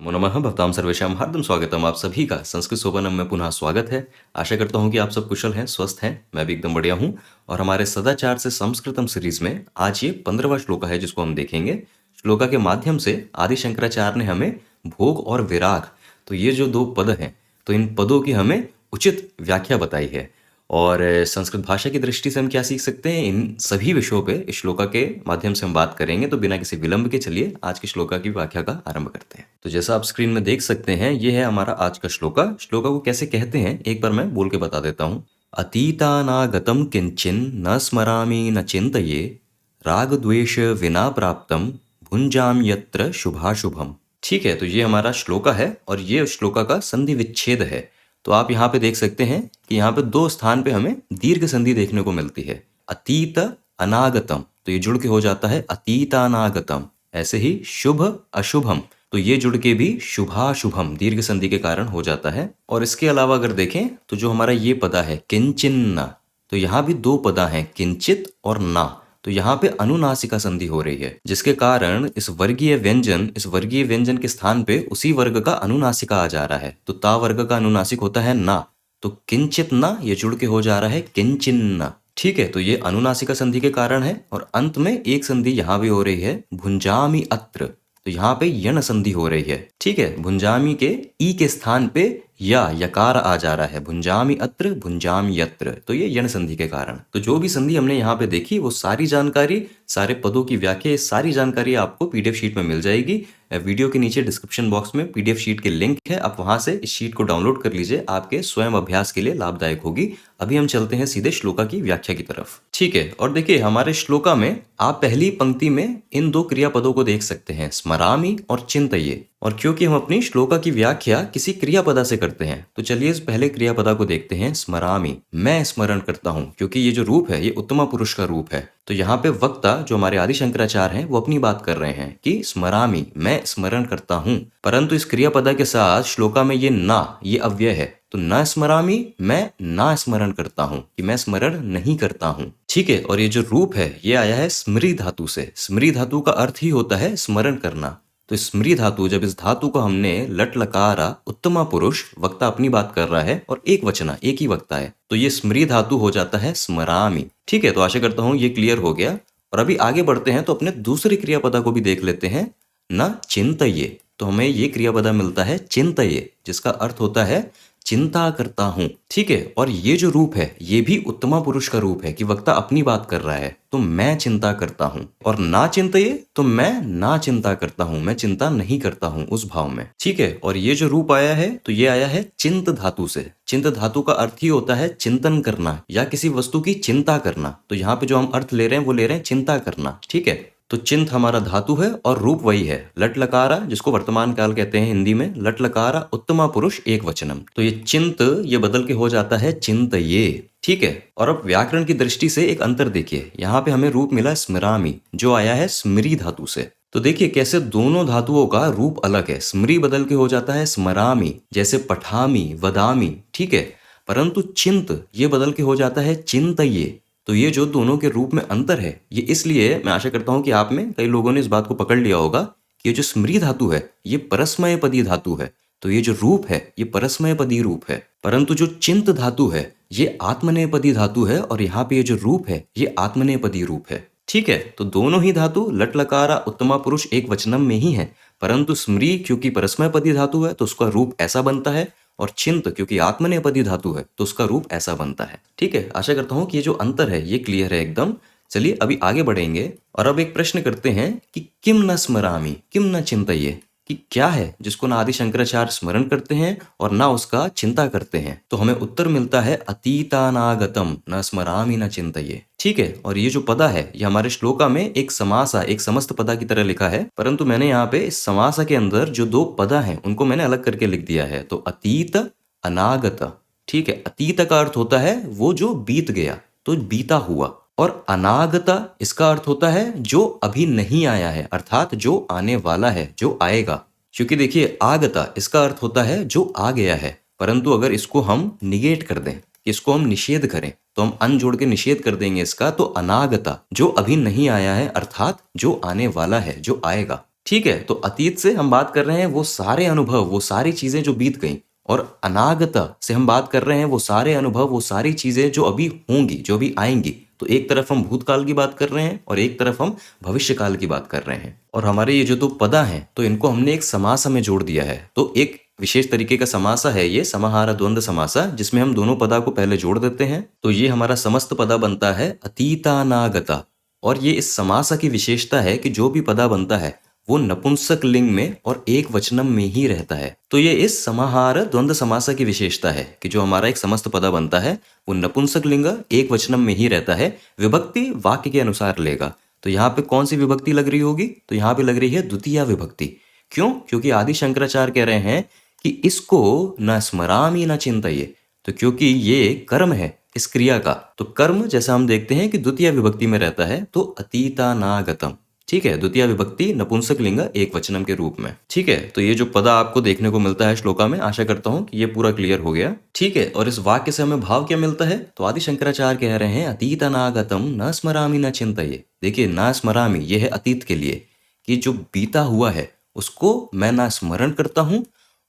नमो नमः भक्तां सर्वेषां हार्दं स्वागतम। आप सभी का संस्कृत सोपानम में पुनः स्वागत है। आशा करता हूँ कि आप सब कुशल हैं, स्वस्थ हैं। मैं भी एकदम बढ़िया हूँ। और हमारे सदाचार से संस्कृतम सीरीज में आज ये 15वां श्लोका है जिसको हम देखेंगे। श्लोका के माध्यम से आदि शंकराचार्य ने हमें भोग और विराग, तो ये जो दो पद हैं, तो इन पदों की हमें उचित व्याख्या बताई है। और संस्कृत भाषा की दृष्टि से हम क्या सीख सकते हैं, इन सभी विषयों पे इस श्लोका के माध्यम से हम बात करेंगे। तो बिना किसी विलंब के चलिए आज के श्लोका की व्याख्या का आरंभ करते हैं। तो जैसा आप स्क्रीन में देख सकते हैं, ये है हमारा आज का श्लोका। श्लोका को कैसे कहते हैं एक बार मैं बोल के बता देता हूँ। अतीतानागतम किंचिन न स्मरामि न चिंतये, राग द्वेष विना प्राप्तम भुंजाम यत्र शुभाशुभम। ठीक है, तो ये हमारा श्लोका है और ये श्लोका का संधि विच्छेद है। तो आप यहाँ पे देख सकते हैं कि यहाँ पे दो स्थान पे हमें दीर्घ संधि देखने को मिलती है। अतीत अनागतम, तो ये जुड़ के हो जाता है अतीतानागतम। ऐसे ही शुभ अशुभम, तो ये जुड़ के भी शुभाशुभम दीर्घ संधि के कारण हो जाता है। और इसके अलावा अगर देखें तो जो हमारा ये पदा है किंचिन्ना, तो यहाँ भी दो पदा हैं किंचित और ना। तो यहाँ पे अनुनासिका संधि हो रही है, जिसके कारण इस वर्गीय व्यंजन के स्थान पे उसी वर्ग का अनुनासिका आ जा रहा है। तो ता वर्ग का अनुनासिक होता है ना, तो किंचित ना ये जुड़ के हो जा रहा है किंचिन्ना। ठीक है, तो ये अनुनासिका संधि के कारण है। और अंत में एक संधि यहाँ भी हो रही है भुंजामि अत्र, तो यहाँ पे यण संधि हो रही है। ठीक है, भुंजामि के ई के स्थान पे या यकार आ जा रहा है, भुंजामि अत्र भुंजाम यत्र, तो ये यण संधि के कारण। तो जो भी संधि हमने यहाँ पे देखी वो सारी जानकारी, सारे पदों की व्याख्या, सारी जानकारी आपको पीडीएफ शीट में मिल जाएगी। वीडियो के नीचे डिस्क्रिप्शन बॉक्स में पीडीएफ शीट के लिंक है, आप वहां से इस शीट को डाउनलोड कर लीजिए, आपके स्वयं अभ्यास के लिए लाभदायक होगी। अभी हम चलते हैं सीधे श्लोका की व्याख्या की तरफ। ठीक है, और देखिए हमारे श्लोका में आप पहली पंक्ति में इन दो क्रियापदों को देख सकते हैं, स्मरामि और चिंतये। और क्योंकि हम अपनी श्लोका की व्याख्या किसी क्रियापदा से करते हैं, तो चलिए इस पहले क्रियापदा को देखते हैं, स्मरामि। मैं स्मरण करता हूं, क्योंकि ये जो रूप है ये उत्तमा पुरुष का रूप है। तो यहाँ पे वक्ता जो हमारे आदि शंकराचार्य हैं वो अपनी बात कर रहे हैं कि स्मरामि, मैं स्मरण करता हूं। परंतु इस क्रियापदा के साथ श्लोका में ये ना, ये अव्यय है। तो न स्मरामि, मैं ना स्मरण करता हूं, कि मैं स्मरण नहीं करता हूं। ठीक है, और ये जो रूप है ये आया है स्मृ धातु से। स्मृ धातु का अर्थ ही होता है स्मरण करना। तो स्मृ धातु, जब इस धातु को हमने लट लकारा उत्तमा पुरुष, वक्ता अपनी बात कर रहा है और एक वचना, एक ही वक्ता है, तो ये स्मृ धातु हो जाता है स्मरामि। ठीक है, तो आशा करता हूं ये क्लियर हो गया। और अभी आगे बढ़ते हैं तो अपने दूसरे क्रियापदा को भी देख लेते हैं, न चिंतये। तो हमें ये क्रियापदा मिलता है चिंतये, जिसका अर्थ होता है चिंता करता हूं। ठीक है, और ये जो रूप है ये भी उत्तमा पुरुष का रूप है कि वक्ता अपनी बात कर रहा है, तो मैं चिंता करता हूं। और ना चिंतये, तो मैं ना चिंता करता हूं, मैं चिंता नहीं करता हूं उस भाव में। ठीक है, और ये जो रूप आया है तो ये आया है चिंत धातु से। चिंत धातु का अर्थ ही होता है चिंतन करना या किसी वस्तु की चिंता करना। तो यहाँ पे जो हम अर्थ ले रहे हैं वो ले रहे हैं चिंता करना। ठीक है, तो चिंत हमारा धातु है और रूप वही है लट लकारा, जिसको वर्तमान काल कहते हैं हिंदी में, लट लकारा उत्तमा पुरुष एक वचनम। तो ये चिंत ये बदल के हो जाता है चिंतये। ठीक है, और अब व्याकरण की दृष्टि से एक अंतर देखिए, यहाँ पे हमें रूप मिला स्मरामि, जो आया है स्मृ धातु से। तो देखिए कैसे दोनों धातुओं का रूप अलग है। स्मृ बदल के हो जाता है स्मरामि, जैसे पठामि वदामि। ठीक है, परंतु चिंत ये बदल के हो जाता है चिंतये। तो ये जो दोनों के रूप में अंतर है, ये इसलिए मैं आशा करता हूं कि आप में कई लोगों ने इस बात को पकड़ लिया होगा कि ये जो स्मृ धातु है ये परस्मय पदी धातु है। तो ये जो रूप है ये परस्मय पदी रूप है, परंतु जो चिंत धातु है ये आत्मनेपदी धातु है, और यहाँ पे ये जो रूप है ये आत्मनेपदी रूप है। ठीक है, तो दोनों ही धातु लट लकारा उत्तमा पुरुष एक वचनम में ही है, परंतु स्मृ क्योंकि परस्मय पदी धातु है तो उसका रूप ऐसा बनता है, और चिंत क्योंकि आत्मनेपदी धातु है तो उसका रूप ऐसा बनता है। ठीक है, आशा करता हूं कि ये जो अंतर है ये क्लियर है एकदम। चलिए अभी आगे बढ़ेंगे और अब एक प्रश्न करते हैं कि किम न स्मरामि किम न चिंतये, कि क्या है जिसको ना आदि शंकराचार्य स्मरण करते हैं और ना उसका चिंता करते हैं। तो हमें उत्तर मिलता है अतीतानागतम न स्मरामि न चिंतये। ठीक है, और ये जो पदा है ये हमारे श्लोका में एक समासा, एक समस्त पदा की तरह लिखा है, परंतु मैंने यहाँ पे इस समासा के अंदर जो दो पदा हैं उनको मैंने अलग करके लिख दिया है। तो अतीत अनागत। ठीक है, अतीत का अर्थ होता है वो जो बीत गया, तो बीता हुआ, और अनागता इसका अर्थ होता है जो अभी नहीं आया है, अर्थात जो आने वाला है, जो आएगा। क्योंकि देखिए आगता इसका अर्थ होता है जो आ गया है, परंतु अगर इसको हम निगेट कर दें, इसको हम निषेध करें, तो हम अन जोड़ के निषेध कर देंगे इसका, तो अनागता जो अभी नहीं आया है, अर्थात जो आने वाला है, जो आएगा। ठीक है, तो अतीत से हम बात कर रहे हैं वो सारे अनुभव, वो सारी चीजें जो बीत गईं, और अनागत से हम बात कर रहे हैं वो सारे अनुभव, वो सारी चीजें जो अभी होंगी, जो अभी आएंगी। तो एक तरफ हम भूतकाल की बात कर रहे हैं और एक तरफ हम भविष्यकाल की बात कर रहे हैं। और हमारे ये जो दो पदा हैं, तो इनको हमने एक समासा में जोड़ दिया है। तो एक विशेष तरीके का समासा है ये समाहार द्वंद्व समासा, जिसमें हम दोनों पदा को पहले जोड़ देते हैं। तो ये हमारा समस्त पदा बनता है अतीतानागता। और ये इस समासा की विशेषता है कि जो भी पदा बनता है वो नपुंसक लिंग में और एक वचनम में ही रहता है। तो ये इस समाहार द्वंद्व समासा की विशेषता है कि जो हमारा एक समस्त पदा बनता है वो नपुंसक लिंग एक वचनम में ही रहता है, विभक्ति वाक्य के अनुसार लेगा। तो यहाँ पे कौन सी विभक्ति लग रही होगी? तो यहाँ पे लग रही है द्वितीया विभक्ति। क्यों? क्योंकि आदि शंकराचार्य कह रहे हैं कि इसको न स्मरामि न चिंतये। तो क्योंकि ये कर्म है इस क्रिया का, तो कर्म जैसा हम देखते हैं कि द्वितीय विभक्ति में रहता है, तो अतीतानागतम। ठीक है, द्वितीय विभक्ति नपुंसक लिंग एक वचनम के रूप में। ठीक है, तो ये जो पदा आपको देखने को मिलता है श्लोका में, आशा करता हूं कि ये पूरा क्लियर हो गया। ठीक है, और इस वाक्य से हमें भाव क्या मिलता है? तो आदि शंकराचार्य कह रहे हैं अतीतानागतम न स्मरामि न चिंतये। देखिए, न स्मरामि ये है अतीत के लिए, कि जो बीता हुआ है उसको मैं ना स्मरण करता हूं,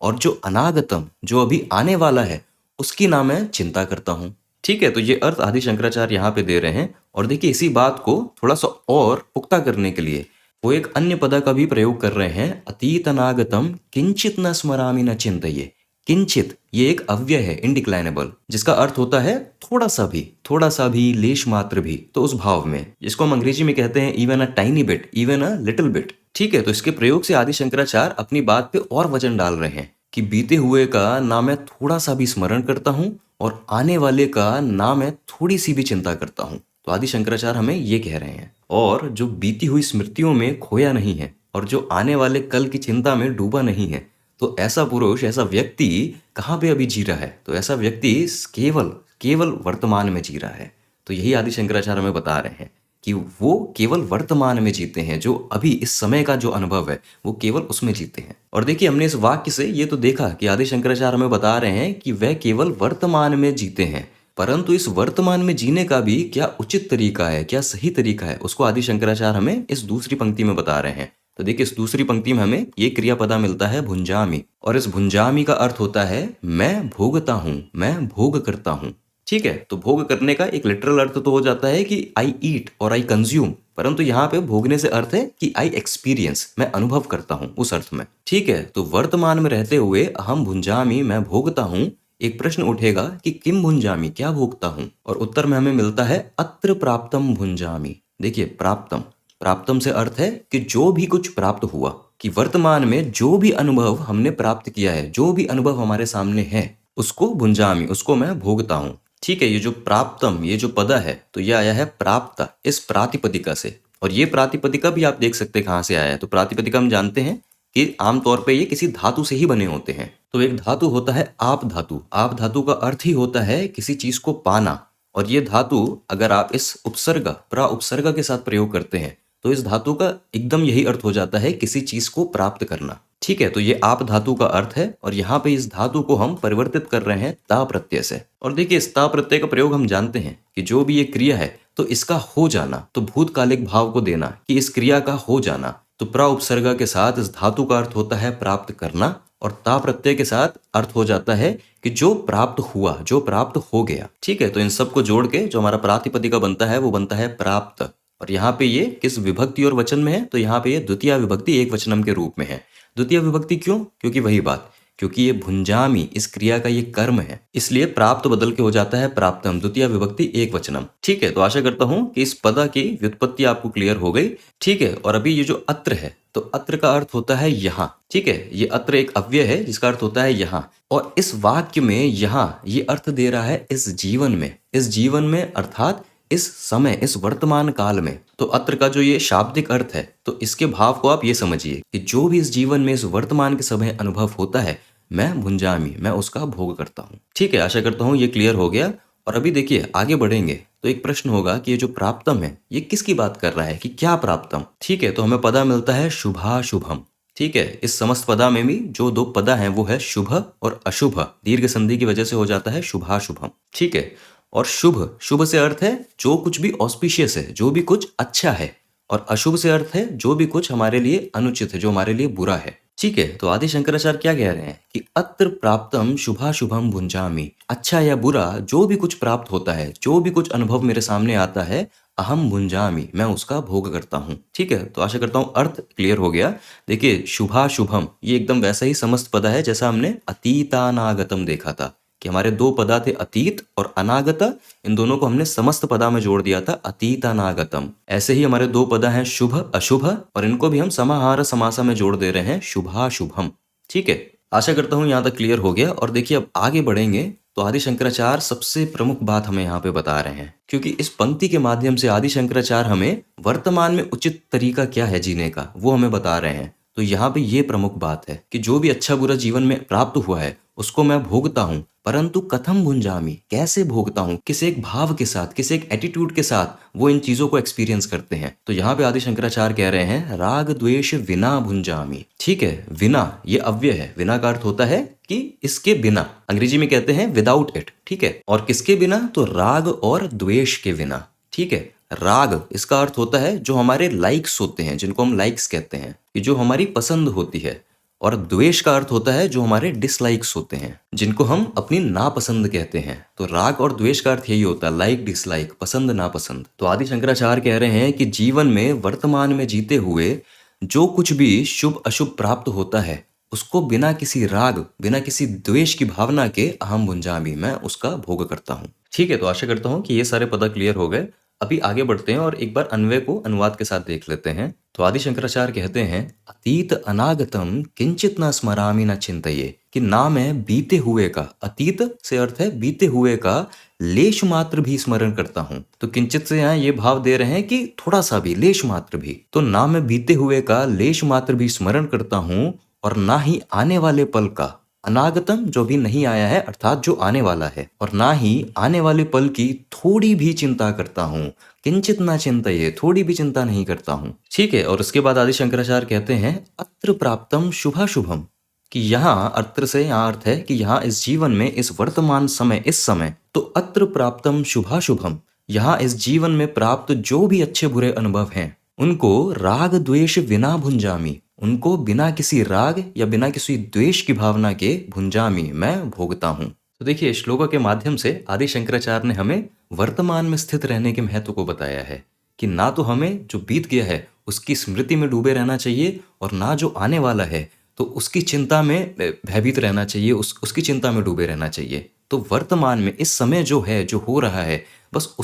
और जो अनागतम जो अभी आने वाला है उसकी ना मैं चिंता करता हूं। ठीक है, तो ये अर्थ आदि शंकराचार्य यहाँ पे दे रहे हैं। और देखिए, इसी बात को थोड़ा सा और पुख्ता करने के लिए वो एक अन्य पदा का भी प्रयोग कर रहे हैं, अतीत अनागतम किंचित न स्मरामि न चिंतये। किंचित ये एक अव्यय है, इनडिक्लाइनेबल, जिसका अर्थ होता है थोड़ा सा भी, लेश मात्र भी। तो उस भाव में, जिसको हम अंग्रेजी में कहते हैं even a tiny bit, even a little bit. ठीक है, तो इसके प्रयोग से आदि शंकराचार्य अपनी बात पे और वजन डाल रहे हैं कि बीते हुए का ना मैं थोड़ा सा भी स्मरण करता हूं, और आने वाले का ना मैं थोड़ी सी भी चिंता करता हूं। तो आदि शंकराचार्य हमें ये कह रहे हैं। और जो बीती हुई स्मृतियों में खोया नहीं है और जो आने वाले कल की चिंता में डूबा नहीं है, तो ऐसा पुरुष, ऐसा व्यक्ति कहाँ पे अभी जी रहा है? तो ऐसा व्यक्ति केवल केवल वर्तमान में जी रहा है। तो यही आदि शंकराचार्य हमें बता रहे हैं कि वो केवल वर्तमान में जीते हैं, जो अभी इस समय का जो अनुभव है वो केवल उसमें जीते हैं। और देखिए, हमने इस वाक्य से ये तो देखा कि आदि शंकराचार्य हमें बता रहे हैं कि वह केवल वर्तमान में जीते हैं, परंतु इस वर्तमान में जीने का भी क्या उचित तरीका है, क्या सही तरीका है, उसको आदि शंकराचार्य हमें इस दूसरी पंक्ति में बता रहे हैं। तो देखिए, इस दूसरी पंक्ति में हमें ये क्रियापदा मिलता है भुंजामि, और इस भुंजामि का अर्थ होता है मैं भोगता हूं, मैं भोग करता हूं। ठीक है, तो भोग करने का एक लिटरल अर्थ तो हो जाता है कि आई ईट और आई कंज्यूम, परंतु यहाँ पे भोगने से अर्थ है कि आई एक्सपीरियंस, मैं अनुभव करता हूँ उस अर्थ में। ठीक है, तो वर्तमान में रहते हुए अहम भुंजामि, मैं भोगता हूँ। एक प्रश्न उठेगा कि किम भुंजामि, क्या भोगता हूँ? और उत्तर में हमें मिलता है अत्र प्राप्तम भुंजामि। देखिए, प्राप्तम, प्राप्तम से अर्थ है कि जो भी कुछ प्राप्त हुआ, कि वर्तमान में जो भी अनुभव हमने प्राप्त किया है, जो भी अनुभव हमारे सामने है, उसको भुंजामि, उसको मैं भोगता हूँ। ठीक है, ये जो प्राप्तम, ये जो पदा है, तो ये आया है प्राप्त इस प्रातिपदिका से। और ये प्रातिपदिका भी आप देख सकते हैं कहाँ से आया है। तो प्रातिपदिका हम जानते हैं कि आमतौर पे ये किसी धातु से ही बने होते हैं। तो एक धातु होता है आप धातु। आप धातु का अर्थ ही होता है किसी चीज को पाना। और ये धातु अगर आप इस उपसर्ग, प्रा उपसर्ग के साथ प्रयोग करते हैं, तो इस धातु का एकदम यही अर्थ हो जाता है किसी चीज को प्राप्त करना। ठीक है, तो ये आप धातु का अर्थ है, और यहाँ पे इस धातु को हम परिवर्तित कर रहे हैं ता प्रत्यय से। और देखिए, इस ता प्रत्यय का प्रयोग हम जानते हैं कि जो भी ये क्रिया है, तो इसका हो जाना, तो भूतकालिक भाव को देना कि इस क्रिया का हो जाना। तो प्रा उपसर्ग के साथ इस धातु का अर्थ होता है प्राप्त करना, और ता प्रत्यय के साथ अर्थ हो जाता है कि जो प्राप्त हुआ, जो प्राप्त हो गया। ठीक है, तो इन सबको जोड़ के जो हमारा प्रातिपदिका बनता है वो बनता है प्राप्त। और यहाँ पे ये किस विभक्ति और वचन में है? तो यहाँ पे ये द्वितीय विभक्ति एक वचनम के रूप में है। द्वितीय विभक्ति क्यों? क्योंकि वही बात, क्योंकि ये भुंजामि इस क्रिया का ये कर्म है, इसलिए प्राप्त बदल के हो जाता है प्राप्तम, द्वितीय विभक्ति एक वचनम। ठीक है, तो आशा करता हूं कि इस पदा की व्युत्पत्ति आपको क्लियर हो गई। ठीक है, और अभी ये जो अत्र है, तो अत्र का अर्थ होता है यहाँ। ठीक है, ये अत्र एक अव्यय है जिसका अर्थ होता है यहाँ, और इस वाक्य में यहाँ ये अर्थ दे रहा है इस जीवन में, इस जीवन में अर्थात इस समय, इस वर्तमान काल में। तो अत्र का जो ये शाब्दिक अर्थ है, तो इसके भाव को आप ये समझिए कि जो भी इस जीवन में, इस वर्तमान के समय अनुभव होता है, मैं भुंजामि, मैं उसका भोग करता हूँ। ठीक है, आशा करता हूँ ये क्लियर हो गया। और अभी देखिए, आगे बढ़ेंगे तो एक प्रश्न होगा कि ये जो प्राप्तम है, ये किसकी बात कर रहा है, कि क्या प्राप्तम? ठीक है, तो हमें पदा मिलता है शुभाशुभम। ठीक है, इस समस्त पदा में भी जो दो पदा हैं वो है शुभ और अशुभ, दीर्घ संधि की वजह से हो जाता है शुभाशुभम। ठीक है, और शुभ, शुभ से अर्थ है जो कुछ भी ऑस्पिशियस है, जो भी कुछ अच्छा है। और अशुभ से अर्थ है जो भी कुछ हमारे लिए अनुचित है, जो हमारे लिए बुरा है। ठीक है, तो आदि शंकराचार्य क्या कह रहे हैं कि अत्र प्राप्तम शुभाशुभम भुंजामि। अच्छा या बुरा जो भी कुछ प्राप्त होता है, जो भी कुछ अनुभव मेरे सामने आता है, अहम भुंजामि, मैं उसका भोग करता हूँ। ठीक है, तो आशा करता हूँ अर्थ क्लियर हो गया। देखिए, शुभाशुभम ये एकदम वैसा ही समस्त पद है जैसा हमने अतीतानागतम देखा था कि हमारे दो पदा थे, अतीत और अनागत। इन दोनों को हमने समस्त पदा में जोड़ दिया था, अतीतानागतम। ऐसे ही हमारे दो पदा हैं, शुभ अशुभ, और इनको भी हम समाहार समासा में जोड़ दे रहे हैं, शुभाशुभम। ठीक है, आशा करता हूं यहां तक क्लियर हो गया। और देखिए, अब आगे बढ़ेंगे तो आदि शंकराचार्य सबसे प्रमुख बात हमें यहाँ पे बता रहे हैं, क्योंकि इस पंक्ति के माध्यम से आदि शंकराचार्य हमें वर्तमान में उचित तरीका क्या है जीने का, वो हमें बता रहे हैं। तो यहाँ पे ये प्रमुख बात है कि जो भी अच्छा बुरा जीवन में प्राप्त हुआ है उसको मैं भोगता हूँ, परंतु कथम भुंजामि, कैसे भोगता हूँ, किस एक भाव के साथ, किस एक एटीट्यूड के साथ वो इन चीजों को एक्सपीरियंस करते हैं। तो यहाँ पे आदि शंकराचार्य कह रहे हैं राग द्वेष विना भुंजामि। ठीक है, विना ये अव्यय है, विना का अर्थ होता है कि इसके बिना, अंग्रेजी में कहते हैं विदाउट इट। ठीक है, और किसके बिना, तो राग और द्वेष के बिना। ठीक है, राग इसका अर्थ होता है जो हमारे लाइक्स होते हैं, जिनको हम लाइक्स कहते हैं, कि जो हमारी पसंद होती है। और द्वेष का अर्थ होता है जो हमारे डिसलाइक्स होते हैं, जिनको हम अपनी नापसंद कहते हैं। तो राग और द्वेष का अर्थ यही होता है, लाइक डिसलाइक, पसंद नापसंद। तो आदि शंकराचार्य कह रहे हैं कि जीवन में वर्तमान में जीते हुए जो कुछ भी शुभ अशुभ प्राप्त होता है उसको बिना किसी राग, बिना किसी द्वेष की भावना के अहम भुंजामि, मैं उसका भोग करता हूँ। ठीक है, तो आशा करता हूँ कि ये सारे पद क्लियर हो गए। अभी आगे बढ़ते हैं और एक बार अन्वय को अनुवाद के साथ देख लेते हैं। तो आदि शंकराचार्य कहते हैं अतीत अनागतम किंचित न स्मरामि न चिंतये, कि ना मैं बीते हुए का, अतीत से अर्थ है बीते हुए का, लेश मात्र भी स्मरण करता हूँ। तो किंचित से यहाँ ये भाव दे रहे हैं कि थोड़ा सा भी, लेश मात्र भी। तो ना मैं बीते हुए का लेश मात्र भी स्मरण करता हूँ, और ना ही आने वाले पल का, अनागतम जो भी नहीं आया है अर्थात जो आने वाला है, और ना ही आने वाले पल की थोड़ी भी चिंता करता हूँ। किंचित ना चिंतये, थोड़ी भी चिंता नहीं करता हूँ। ठीक है, और उसके बाद आदि शंकराचार्य कहते हैं अत्र प्राप्तम शुभाशुभम, कि यहाँ अत्र से यहाँ अर्थ है कि यहाँ इस जीवन में, इस वर्तमान समय, इस समय, तो अत्र प्राप्तम शुभाशुभम, यहाँ इस जीवन में प्राप्त जो भी अच्छे बुरे अनुभव हैं उनको राग द्वेष विना भुंजामि, उनको बिना किसी राग या बिना किसी द्वेष की भावना के भुंजामि, मैं भोगता हूँ। तो देखिए, श्लोक के माध्यम से आदि शंकराचार्य ने हमें वर्तमान में स्थित रहने के महत्व को बताया है कि ना तो हमें जो बीत गया है उसकी स्मृति में डूबे रहना चाहिए, और ना जो आने वाला है तो उसकी चिंता में भयभीत रहना चाहिए, उसकी चिंता में डूबे रहना चाहिए। तो वर्तमान में इस समय जो है, जो हो रहा है, बस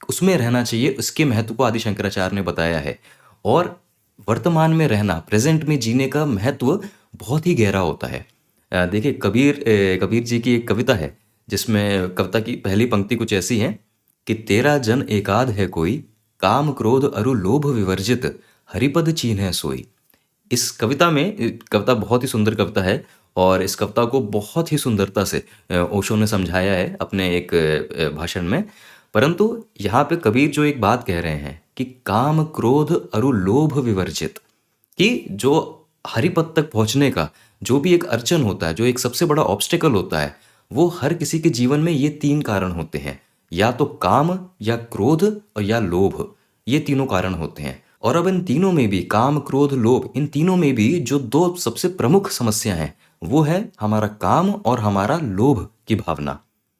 उसमें रहना चाहिए। उसके महत्व को आदि शंकराचार्य ने बताया है। और वर्तमान में रहना, प्रेजेंट में जीने का महत्व बहुत ही गहरा होता है। देखिए, कबीर जी की एक कविता है जिसमें कविता की पहली पंक्ति कुछ ऐसी है कि तेरा जन एकाध है कोई, काम क्रोध अरु लोभ विवर्जित, हरिपद चीन्ह सोई। इस कविता में, कविता बहुत ही सुंदर कविता है, और इस कविता को बहुत ही सुंदरता से ओशो ने समझाया है अपने एक भाषण में। परंतु यहाँ पे कबीर जो एक बात कह रहे हैं कि काम क्रोध अरु लोभ विवर्जित, कि जो हरिपद तक पहुंचने का जो भी एक अड़चन होता है, जो एक सबसे बड़ा ऑब्स्टिकल होता है, वो हर किसी के जीवन में ये तीन कारण होते हैं, या तो काम, या क्रोध, और या लोभ। ये तीनों कारण होते हैं। और अब इन तीनों में भी, काम क्रोध लोभ, इन तीनों में भी जो दो सबसे प्रमुख समस्या हैं वो है हमारा काम और हमारा लोभ की भावना।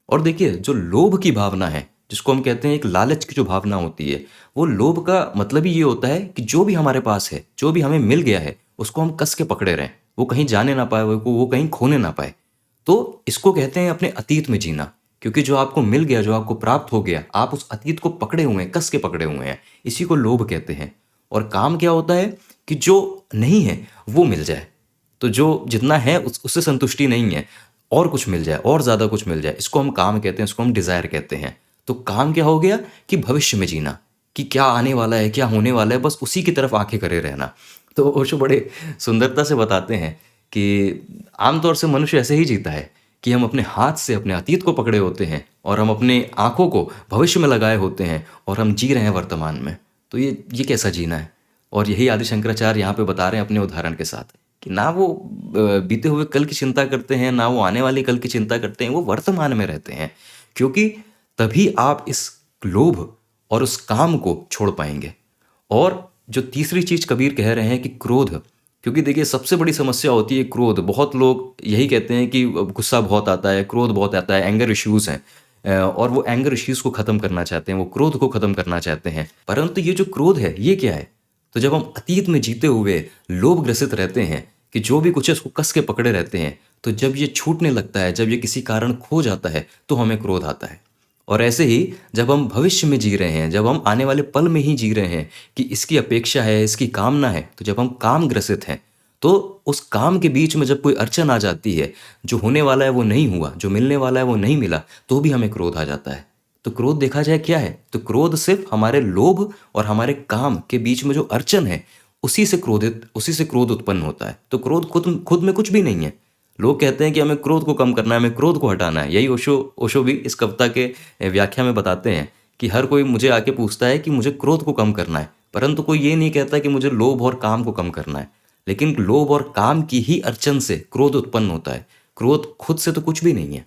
और देखिए, जो लोभ की भावना है, जिसको हम कहते हैं एक लालच की जो भावना होती है, वो लोभ का मतलब ही ये होता है कि जो भी हमारे पास है, जो भी हमें मिल गया है, उसको हम कस के पकड़े रहें, वो कहीं जाने ना पाए, वो कहीं खोने ना पाए। तो इसको कहते हैं अपने अतीत में जीना, क्योंकि जो आपको मिल गया, जो आपको प्राप्त हो गया, आप उस अतीत को पकड़े हुए हैं, कस के पकड़े हुए हैं। इसी को लोभ कहते हैं। और काम क्या होता है कि जो नहीं है वो मिल जाए, तो जो जितना है उससे संतुष्टि नहीं है, और कुछ मिल जाए, और ज़्यादा कुछ मिल जाए, इसको हम काम कहते हैं, इसको हम डिज़ायर कहते हैं। तो काम क्या हो गया कि भविष्य में जीना, कि क्या आने वाला है, क्या होने वाला है, बस उसी की तरफ आंखें करे रहना। तो ओशो बड़े सुंदरता से बताते हैं कि आमतौर से मनुष्य ऐसे ही जीता है कि हम अपने हाथ से अपने अतीत को पकड़े होते हैं, और हम अपने आंखों को भविष्य में लगाए होते हैं, और हम जी रहे हैं वर्तमान में। तो ये कैसा जीना है? और यही आदि शंकराचार्य यहाँ पे बता रहे हैं अपने उदाहरण के साथ, कि ना वो बीते हुए कल की चिंता करते हैं, ना वो आने वाली कल की चिंता करते हैं, वो वर्तमान में रहते हैं। क्योंकि तभी आप इस लोभ और उस काम को छोड़ पाएंगे। और जो तीसरी चीज कबीर कह रहे हैं कि क्रोध, क्योंकि देखिए सबसे बड़ी समस्या होती है क्रोध। बहुत लोग यही कहते हैं कि गुस्सा बहुत आता है, क्रोध बहुत आता है, एंगर इश्यूज हैं, और वो एंगर इश्यूज को खत्म करना चाहते हैं, वो क्रोध को खत्म करना चाहते हैं। परंतु ये जो क्रोध है ये क्या है? तो जब हम अतीत में जीते हुए लोभ ग्रसित रहते हैं कि जो भी कुछ है उसको कस के पकड़े रहते हैं, तो जब ये छूटने लगता है, जब ये किसी कारण खो जाता है, तो हमें क्रोध आता है। और ऐसे ही जब हम भविष्य में जी रहे हैं, जब हम आने वाले पल में ही जी रहे हैं कि इसकी अपेक्षा है, इसकी कामना है, तो जब हम काम ग्रसित हैं, तो उस काम के बीच में जब कोई अड़चन आ जाती है, जो होने वाला है वो नहीं हुआ, जो मिलने वाला है वो नहीं मिला, तो भी हमें क्रोध आ जाता है। तो क्रोध देखा जाए क्या है? तो क्रोध सिर्फ हमारे लोभ और हमारे काम के बीच में जो अड़चन है, उसी से क्रोध उत्पन्न होता है। तो क्रोध खुद खुद में कुछ भी नहीं है। लोग कहते हैं कि हमें क्रोध को कम करना है, हमें क्रोध को हटाना है। यही ओशो भी इस कविता के व्याख्या में बताते हैं कि हर कोई मुझे आके पूछता है कि मुझे क्रोध को कम करना है, परंतु कोई ये नहीं कहता कि मुझे लोभ और काम को कम करना है। लेकिन लोभ और काम की ही अड़चन से क्रोध उत्पन्न होता है। क्रोध खुद से तो कुछ भी नहीं है।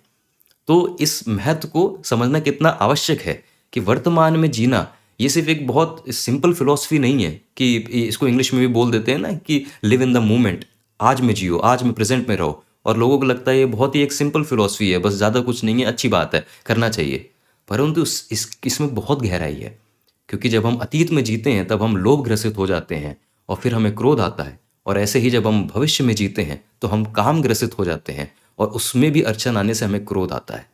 तो इस महत्व को समझना कितना आवश्यक है कि वर्तमान में जीना ये सिर्फ एक बहुत सिंपल फिलॉसफी नहीं है कि इसको इंग्लिश में भी बोल देते हैं ना कि लिव इन द मोमेंट, आज में जियो, आज में प्रेजेंट में रहो। और लोगों को लगता है ये बहुत ही एक सिंपल फिलॉसफी है, बस ज़्यादा कुछ नहीं है, अच्छी बात है, करना चाहिए। परंतु इसमें बहुत गहराई है, क्योंकि जब हम अतीत में जीते हैं तब हम लोभ ग्रसित हो जाते हैं और फिर हमें क्रोध आता है। और ऐसे ही जब हम भविष्य में जीते हैं तो हम काम ग्रसित हो जाते हैं और उसमें भी अड़चन आने से हमें क्रोध आता है।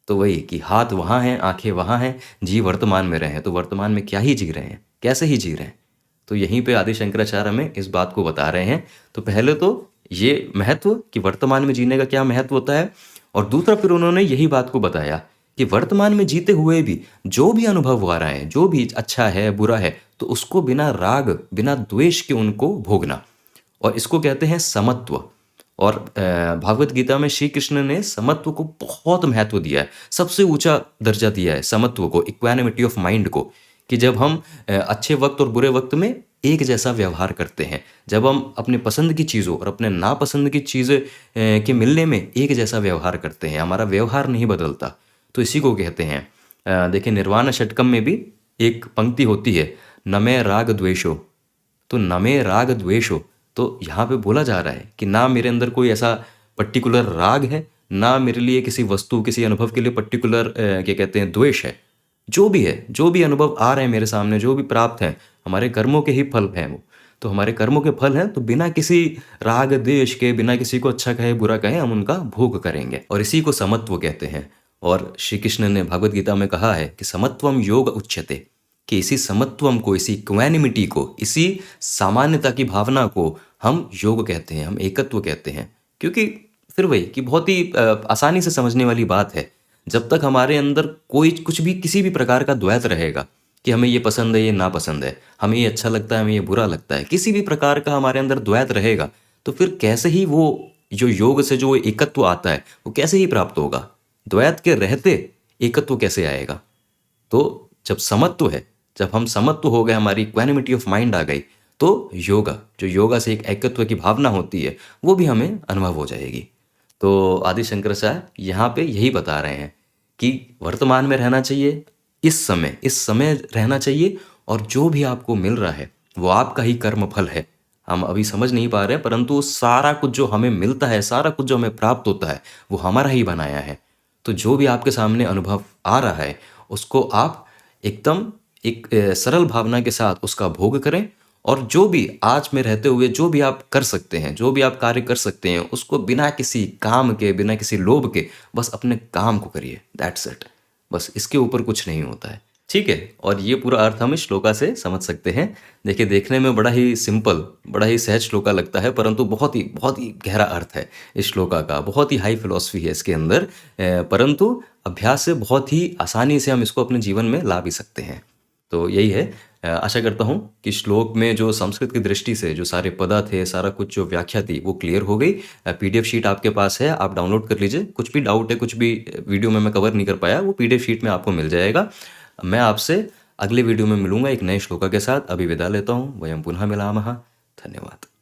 तो वही कि हाथ वहाँ हैं, आंखें वहाँ हैं, जी वर्तमान में रहें। तो वर्तमान में क्या ही जी रहे हैं, कैसे ही जी रहे हैं? तो यहीं पे आदि शंकराचार्य हमें इस बात को बता रहे हैं। तो पहले तो ये महत्व कि वर्तमान में जीने का क्या महत्व होता है, और दूसरा फिर उन्होंने यही बात को बताया कि वर्तमान में जीते हुए भी जो भी अनुभव आ रहा है, जो भी अच्छा है बुरा है, तो उसको बिना राग बिना द्वेष के उनको भोगना। और इसको कहते हैं समत्व। और भागवत गीता में श्री कृष्ण ने समत्व को बहुत महत्व दिया है, सबसे ऊंचा दर्जा दिया है समत्व को, इक्वानिमिटी ऑफ माइंड को। कि जब हम अच्छे वक्त और बुरे वक्त में एक जैसा व्यवहार करते हैं, जब हम अपने पसंद की चीज़ों और अपने नापसंद की चीज़ के मिलने में एक जैसा व्यवहार करते हैं, हमारा व्यवहार नहीं बदलता, तो इसी को कहते हैं। देखिए निर्वाण षटकम में भी एक पंक्ति होती है, नमे राग द्वेषो। तो नमे राग द्वेषो, तो यहाँ पे बोला जा रहा है कि ना मेरे अंदर कोई ऐसा पर्टिकुलर राग है, ना मेरे लिए किसी वस्तु किसी अनुभव के लिए पर्टिकुलर क्या कहते हैं द्वेष है। जो भी है, जो भी अनुभव आ रहे हैं मेरे सामने, जो भी प्राप्त हैं, हमारे कर्मों के ही फल हैं वो। तो हमारे कर्मों के फल हैं, तो बिना किसी राग द्वेष के, बिना किसी को अच्छा कहे बुरा कहे, हम उनका भोग करेंगे। और इसी को समत्व कहते हैं। और श्री कृष्ण ने भगवत गीता में कहा है कि समत्वम योग उच्यते, कि इसी समत्वम को, इसी इक्वैनिमिटी को, इसी सामान्यता की भावना को हम योग कहते हैं, हम एकत्व कहते हैं। क्योंकि फिर वही कि बहुत ही आसानी से समझने वाली बात है, जब तक हमारे अंदर कोई कुछ भी किसी भी प्रकार का द्वैत रहेगा कि हमें ये पसंद है ये नापसंद है, हमें ये अच्छा लगता है हमें ये बुरा लगता है, किसी भी प्रकार का हमारे अंदर द्वैत रहेगा, तो फिर कैसे ही वो जो योग से जो एकत्व आता है वो कैसे ही प्राप्त होगा? द्वैत के रहते एकत्व कैसे आएगा? तो जब समत्व है, जब हम समत्व हो गए, हमारी इक्वानिमिटी ऑफ माइंड आ गई, तो योगा, जो योगा से एक एकत्व की भावना होती है, वो भी हमें अनुभव हो जाएगी। तो आदि शंकराचार्य यहाँ पे यही बता रहे हैं कि वर्तमान में रहना चाहिए, इस समय रहना चाहिए, और जो भी आपको मिल रहा है वो आपका ही कर्म फल है। हम अभी समझ नहीं पा रहे हैं, परंतु सारा कुछ जो हमें मिलता है, सारा कुछ जो हमें प्राप्त होता है, वो हमारा ही बनाया है। तो जो भी आपके सामने अनुभव आ रहा है, उसको आप एकदम एक सरल भावना के साथ उसका भोग करें। और जो भी आज में रहते हुए जो भी आप कर सकते हैं, जो भी आप कार्य कर सकते हैं, उसको बिना किसी काम के, बिना किसी लोभ के, बस अपने काम को करिए। That's it. बस इसके ऊपर कुछ नहीं होता है। ठीक है। और ये पूरा अर्थ हम इस श्लोका से समझ सकते हैं। देखिए देखने में बड़ा ही सिंपल, बड़ा ही सहज श्लोका लगता है, परंतु बहुत ही गहरा अर्थ है इस श्लोका का, बहुत ही हाई फिलॉसफी है इसके अंदर। परंतु अभ्यास से बहुत ही आसानी से हम इसको अपने जीवन में ला भी सकते हैं। तो यही है। आशा करता हूँ कि श्लोक में जो संस्कृत की दृष्टि से जो सारे पदा थे, सारा कुछ जो व्याख्या थी, वो क्लियर हो गई। पीडीएफ शीट आपके पास है, आप डाउनलोड कर लीजिए। कुछ भी डाउट है, कुछ भी वीडियो में मैं कवर नहीं कर पाया, वो पीडीएफ शीट में आपको मिल जाएगा। मैं आपसे अगले वीडियो में मिलूंगा एक नए श्लोका के साथ। अभी विदा लेता हूँ। वयम पुनः मिलामः। धन्यवाद।